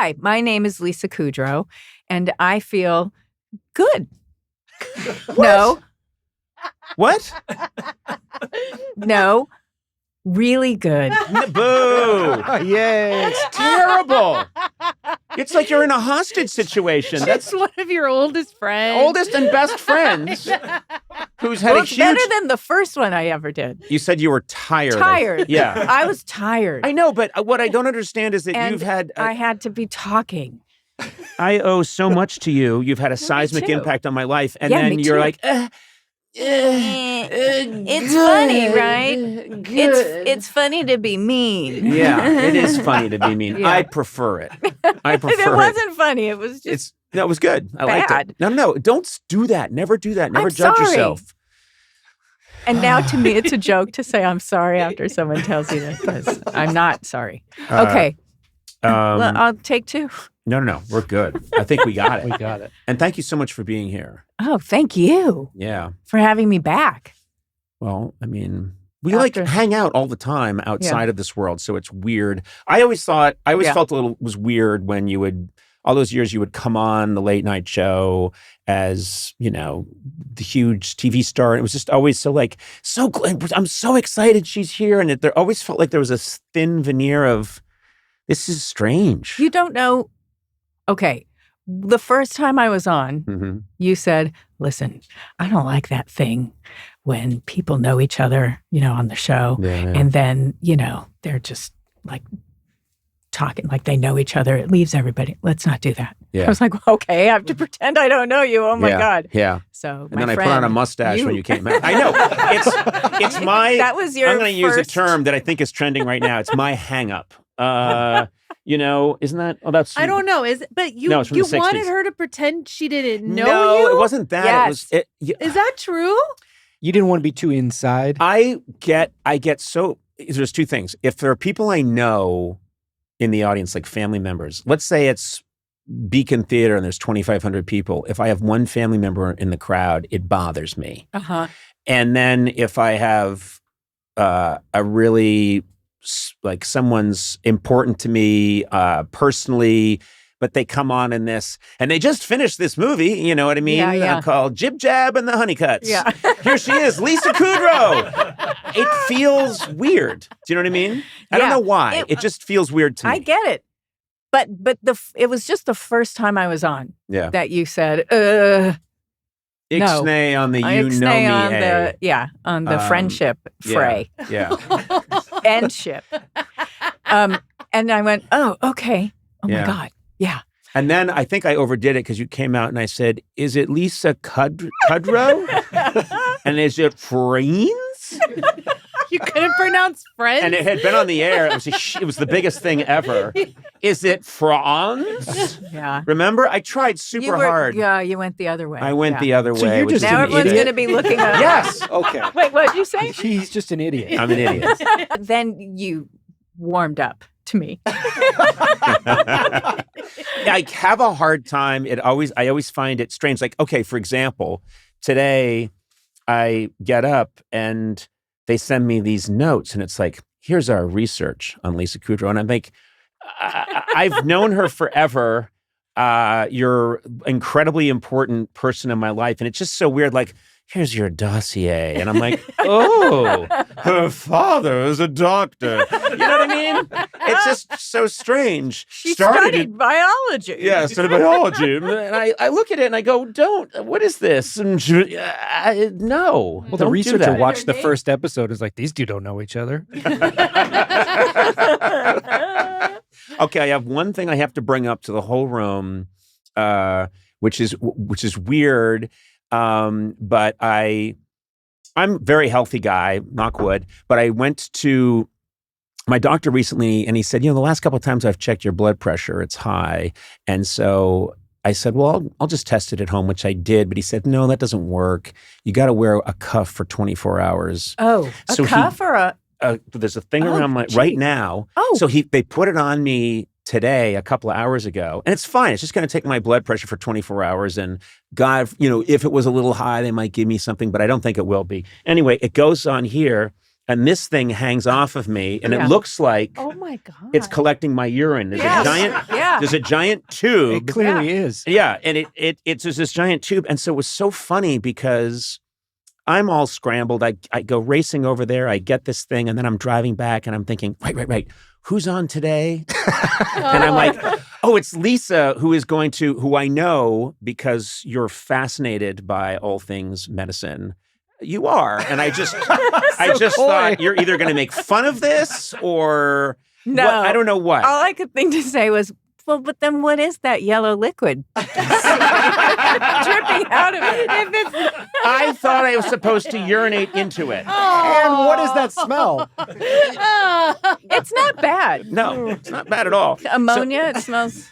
Hi, my name is Lisa Kudrow, and I feel good. No. What? No. Really good. Boo! Yay! It's terrible. It's like you're in a hostage situation. That's one of your oldest friends. Oldest and best friends who's had a It's huge... better than the first one I ever did. You said you were tired. Tired. Yeah. I was tired. I know, but what I don't understand is that And you've had... I had to be talking. I owe so much to you. You've had a seismic too. impact on my life. And Yeah, then me you're too. like... It's funny, right? It's funny to be mean. Yeah, it is funny to be mean. Yeah. I prefer it. I prefer It wasn't funny. It was just No, it was good. I liked bad. it. No, don't do that. Never do that. Never I'm judge sorry. yourself. And now to me, it's a joke to say I'm sorry after someone tells you that because I'm not sorry. Okay. Well, I'll take two. No. We're good. I think we got it. We got it. And thank you so much for being here. Oh, thank you Yeah. for having me back. Well, I mean, we After- like hang out all the time outside of this world, so it's weird. I always felt a little was weird when you would all those years you would come on the late night show as, you know, the huge TV star. And it was just always I'm so excited she's here. And there always felt like there was a thin veneer of, this is strange. You don't know. Okay. The first time I was on, you said, listen, I don't like that thing when people know each other, you know, on the show. Yeah. And then, you know, they're just like talking like they know each other. It leaves everybody. Let's not do that. Yeah. I was like, well, okay, I have to pretend I don't know you. Oh my God. Yeah. So And then I put on a mustache when you came out. I know. It's my... That was your I'm going to use a first- term that I think is trending right now. It's my hang up. You know, isn't that... Oh, that's... I don't know. But you No, it's from you the 60s. wanted her to pretend she didn't know No, you? it wasn't that. Yes. Is that true? You didn't want to be too inside. I get so... There's two things. If there are people I know in the audience, like family members, let's say it's Beacon Theater and there's 2,500 people. If I have one family member in the crowd, it bothers me. Uh-huh. And then if I have a really, like someone's important to me personally, but they come on in this, and they just finished this movie, you know what I mean? Yeah. Called Jib Jab and the Honeycuts. Yeah. Here she is, Lisa Kudrow. It feels weird. Do you know what I mean? I don't Yeah. know why. It just feels weird to me. I get it. But it was just the first time I was on Yeah. that you said, Ixnay on the you know me. Ixnay on A. on the friendship fray. Yeah. And ship. And I went, oh, okay. Oh Yeah. my God. Yeah. And then I think I overdid it because you came out and I said, is it Lisa Kudrow? And is it Friends? You couldn't pronounce friends? And it had been on the air. It was the biggest thing ever. Is it Franz? Yeah. Remember? I tried super hard. Yeah, you went the other way. I went Yeah. the other So way. you're which just is Now an everyone's idiot? going to be looking at Yes. Okay. Wait, what did you say? He's just an idiot. I'm an idiot. Then you warmed up to me. I have a hard time. I always find it strange. Like, okay, for example, today I get up and they send me these notes and it's like, here's our research on Lisa Kudrow. And I'm like, I've known her forever. You're an incredibly important person in my life. And it's just so weird. Like, here's your dossier. And I'm like, oh, her father is a doctor. You know what I mean? It's just so strange. She studied biology. Yeah, studied biology. And I look at it and I go, what is this? And no. Well, the researcher watched the first episode is like, these two don't know each other. Okay, I have one thing I have to bring up to the whole room, which is weird. But I'm a very healthy guy, knock wood. But I went to my doctor recently and he said, the last couple of times I've checked your blood pressure, it's high. And so I said, well, I'll just test it at home, which I did. But he said, no, that doesn't work. You got to wear a cuff for 24 hours. Oh, So cuff or a... there's a thing around my right now. Oh. So they put it on me today, a couple of hours ago, and it's fine. It's just going to take my blood pressure for 24 hours. And God, if it was a little high, they might give me something, but I don't think it will be. Anyway, it goes on here, and this thing hangs off of me, and it looks like Oh my God. it's collecting my urine. There's a giant tube. It clearly is. Yeah, and it's just this giant tube. And so it was so funny because I'm all scrambled. I go racing over there. I get this thing, and then I'm driving back, and I'm thinking, right. Who's on today? And I'm like, oh, it's Lisa who I know because you're fascinated by all things medicine. You are. And I just thought you're either going to make fun of this or No. what, I don't know what. All I could think to say was, well, but then what is that yellow liquid dripping out of it? I thought I was supposed to urinate into it. And what is that smell? It's not bad. No, it's not bad at all. Ammonia, it smells.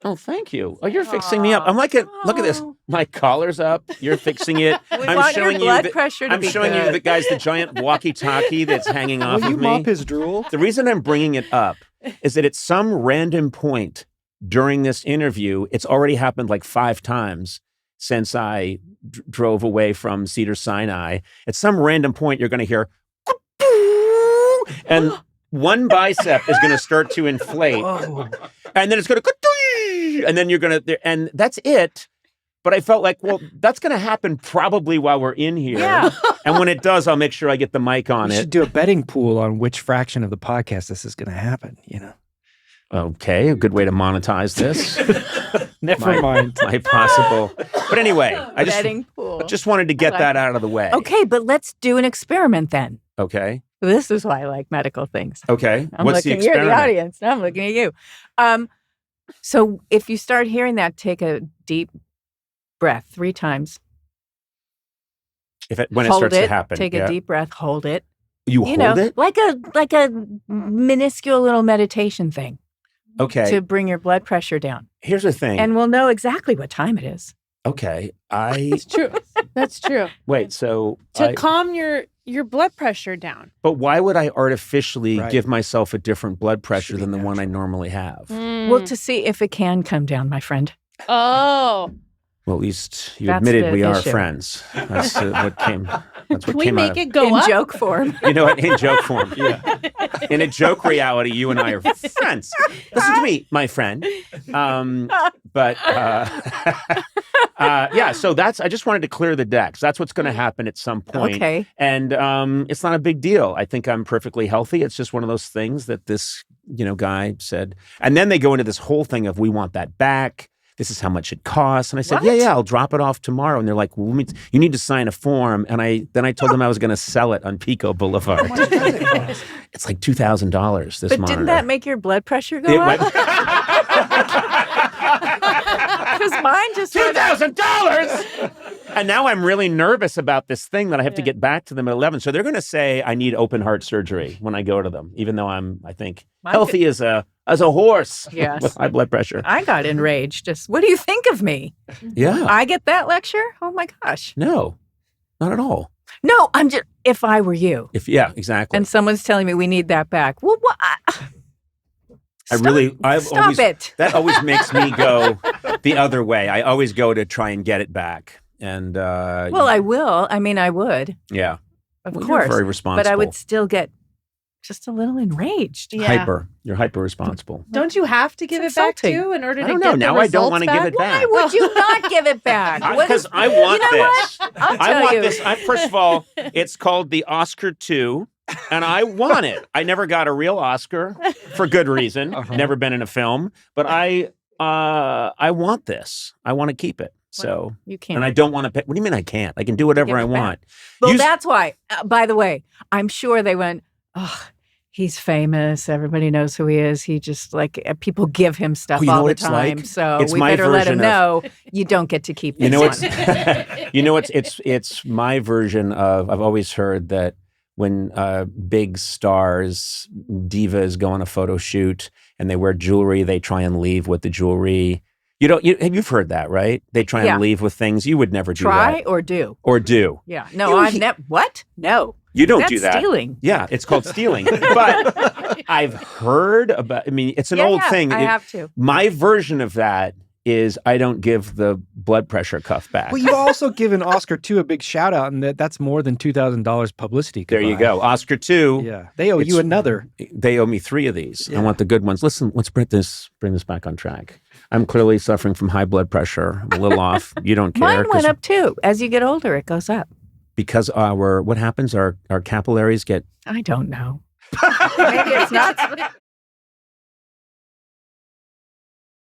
Oh, thank you. Oh, you're fixing me up. I'm like, look at this. My collar's up. You're fixing it. Want your blood pressure to I'm be showing you good. the giant walkie-talkie that's hanging off Will you of me. mop his drool? The reason I'm bringing it up is that at some random point during this interview, it's already happened like 5 times since I drove away from Cedars-Sinai. At some random point, you're going to hear, and one bicep is going to start to inflate, and then it's going to, and then you're going to, and that's it. But I felt like, well, that's going to happen probably while we're in here. Yeah. And when it does, I'll make sure I get the mic on We it. should do a betting pool on which fraction of the podcast this is going to happen, Okay, a good way to monetize this. Never mind. My possible. But anyway, I Betting pool. just wanted to get that out of the way. Okay, but let's do an experiment then. Okay. This is why I like medical things. Okay. I'm What's the looking, you're experiment? the audience. I'm looking at you. So if you start hearing that, take a deep breath 3 times. When it Hold starts it, to happen. take a deep breath, hold it. You hold it? like a minuscule little meditation thing Okay. to bring your blood pressure down. Here's the thing. And we'll know exactly what time it is. Okay. It's true. That's true. Wait, so To calm your blood pressure down. but why would I artificially Right. give myself a different blood pressure Should be than the one I natural. normally have? Well, to see if it can come down, my friend. Oh. Well, at least you That's admitted the we are issue. friends. That's what came. That's what Can we came make out. it go In up? joke form. You know what? In joke form. Yeah. In a joke reality, you and I are friends. Listen to me, my friend. Yeah, so I just wanted to clear the decks. That's what's going to happen at some point. Okay. And it's not a big deal. I think I'm perfectly healthy. It's just one of those things that this, guy said. And then they go into this whole thing of, we want that back. This is how much it costs. And I said, What? yeah, I'll drop it off tomorrow. And they're like, well, you need to sign a form. And then I told them I was going to sell it on Pico Boulevard. It's like $2,000 this But monitor. didn't that make your blood pressure go It up? went- Because mine just went up. $2,000! And now I'm really nervous about this thing that I have to get back to them at 11. So they're going to say I need open heart surgery when I go to them, even though I think, Mine healthy as a horse Yes. with high blood pressure. I got enraged. Just, what do you think of me? Yeah. I get that lecture? Oh my gosh. No, not at all. No, I'm just, if I were you Yeah, exactly. and someone's telling me we need that back, well, what? Stop it. That always makes me go the other way. I always go to try and get it back. And Well, I will. I mean, I would, yeah, of Well, course. you're very responsible. But I would still get just a little enraged. Yeah. You're hyper responsible. Don't you have to give It's it back insulting. too in order I to don't get know. the Now I don't results want to give it back. Why would you not give it back? What Because is- I want you know this. What? I'll I tell want you. this. First of all, it's called the Oscar II, and I want it. I never got a real Oscar for good reason. Never been in a film, but I want this. I want to keep it. So, You can't. and I don't want to pay. What do you mean I can't? I can do whatever Give I it back. want. Well, You- that's why. By the way, I'm sure they went, oh, he's famous. Everybody knows who he is. He just people give him stuff Oh, you know all what the it's time. like? So It's we my better let him version know you don't get to keep this You know, one. it's my version of. I've always heard that when big stars, divas go on a photo shoot and they wear jewelry, they try and leave with the jewelry. You've heard that, right? They try Yeah. and leave with things. You would never do Try that. or do. Or do. Yeah. No, You- I've never. What? No. You don't That's do that. stealing. Yeah, it's called stealing. But I've heard about, it's an Yeah, old yeah, thing. I have to. My version of that is I don't give the blood pressure cuff back. Well, you've also given Oscar 2 a big shout out, and that's more than $2,000 publicity. There you go. Oscar 2. Yeah. They owe you another. They owe me 3 of these. Yeah. I want the good ones. Listen, let's bring this back on track. I'm clearly suffering from high blood pressure. I'm a little off. You don't care. Mine went up too. As you get older, it goes up. Because what happens? Our capillaries get... I don't know. Maybe it's not.